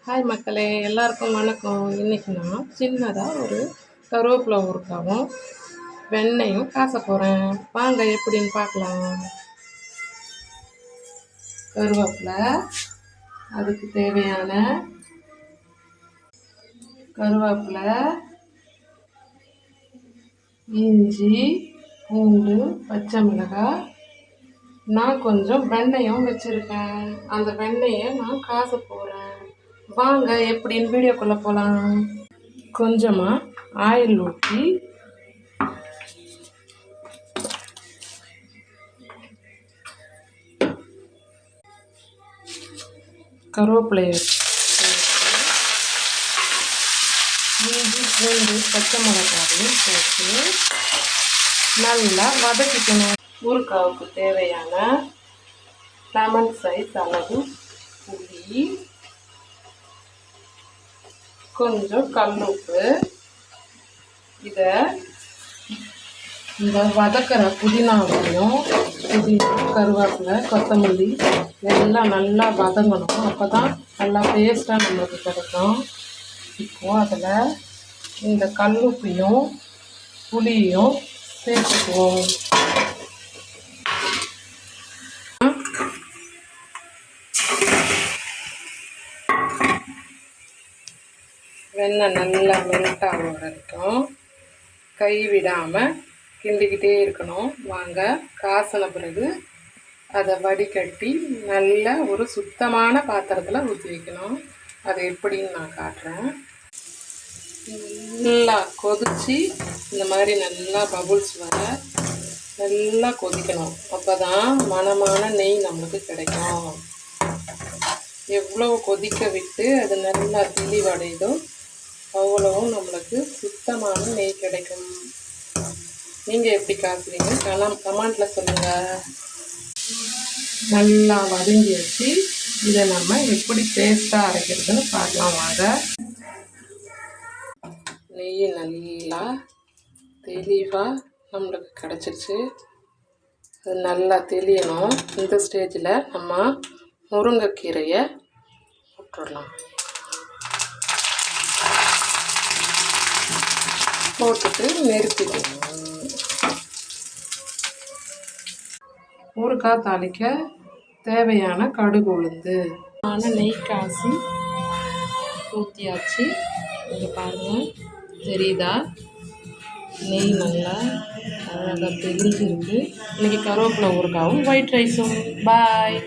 Hi மக்களே, எல்லாருக்கும் வணக்கம். இன்றைக்கி நான் சின்னதாக ஒரு கருவேப்பிலை ஊறுகாவும் வெண்ணையும் காச போகிறேன். வாங்க எப்படின்னு பார்க்கலாம். கருவேப்பிலை, அதுக்கு தேவையான கருவேப்பிலை, இஞ்சி, பூண்டு, பச்சை மிளகாய், நான் கொஞ்சம் வெண்ணையும் வச்சுருக்கேன். அந்த வெண்ணெயை நான் காச போகிறேன். வாங்க எப்படின்னு வீடியோக்குள்ளே போகலாம். கொஞ்சமாக ஆயில் ஊற்றி கருவேப்பிலையை இஞ்சி, பூண்டு, பச்சை மிளகாயும் போட்டு நல்லா வதக்கிக்கணும். ஊறுகாவுக்கு தேவையான லெமன் சைஸ் அளவு புளி, கொஞ்சம் கல்லுப்பு, இதை இந்த வதக்கிற புதினாவையும் கருவேப்பிலை, கொத்தமல்லி எல்லாம் நல்லா வதங்கணும். அப்போ தான் நல்லா டேஸ்ட்டாக நம்மளுக்கு கிடைக்கும். இப்போது அதில் இந்த கல்லுப்பையும் புளியையும் சேர்த்துக்குவோம். வெண்ணெய் நல்லா மெல்ட் ஆகிற வரைக்கும் கைவிடாமல் கிண்டிக்கிட்டே இருக்கணும். வாங்க காசின பிறகு அதை வடிகட்டி நல்ல ஒரு சுத்தமான பாத்திரத்தில் ஊற்றி வைக்கணும். அது எப்படின்னு நான் காட்டுறேன். நல்லா கொதித்து இந்த மாதிரி நல்லா பபுள்ஸ் வர நல்லா கொதிக்கணும். அப்போ தான் மணமான நெய் நம்மளுக்கு கிடைக்கும். எவ்வளோ கொதிக்க விட்டு அது நல்லா தெளிவடையுதோ அவ்வளவும் நம்மளுக்கு சுத்தமான நெய் கிடைக்கும். நீங்கள் எப்படி காசுவீங்க கமெண்ட்டில் சொல்லுங்கள். நல்லா வதங்கி வச்சு இதை நம்ம எப்படி பேஸ்ட்டாக அரைக்கிறதுன்னு பார்க்கலாம் வாங்க. நெய் நல்லா தெளிவாக நம்மளுக்கு கிடச்சிருச்சு. அது நல்லா தெளியணும். இந்த ஸ்டேஜில் நம்ம முருங்கைக்கீரையை போட்டுடலாம். போட்டுட்டு நிறுத்திடணும். ஊறுகாய் தாளிக்க தேவையான கடுகு, உளுந்து, நெய் காசி ஊற்றியாச்சு. இங்கே பாருங்கள், தெரியுதா? நெய் நல்லா அழகாக தெளிஞ்சிருக்கு. இன்றைக்கி கருவேப்பிலை ஊறுகாயும் ஒயிட் ரைஸும். பாய்.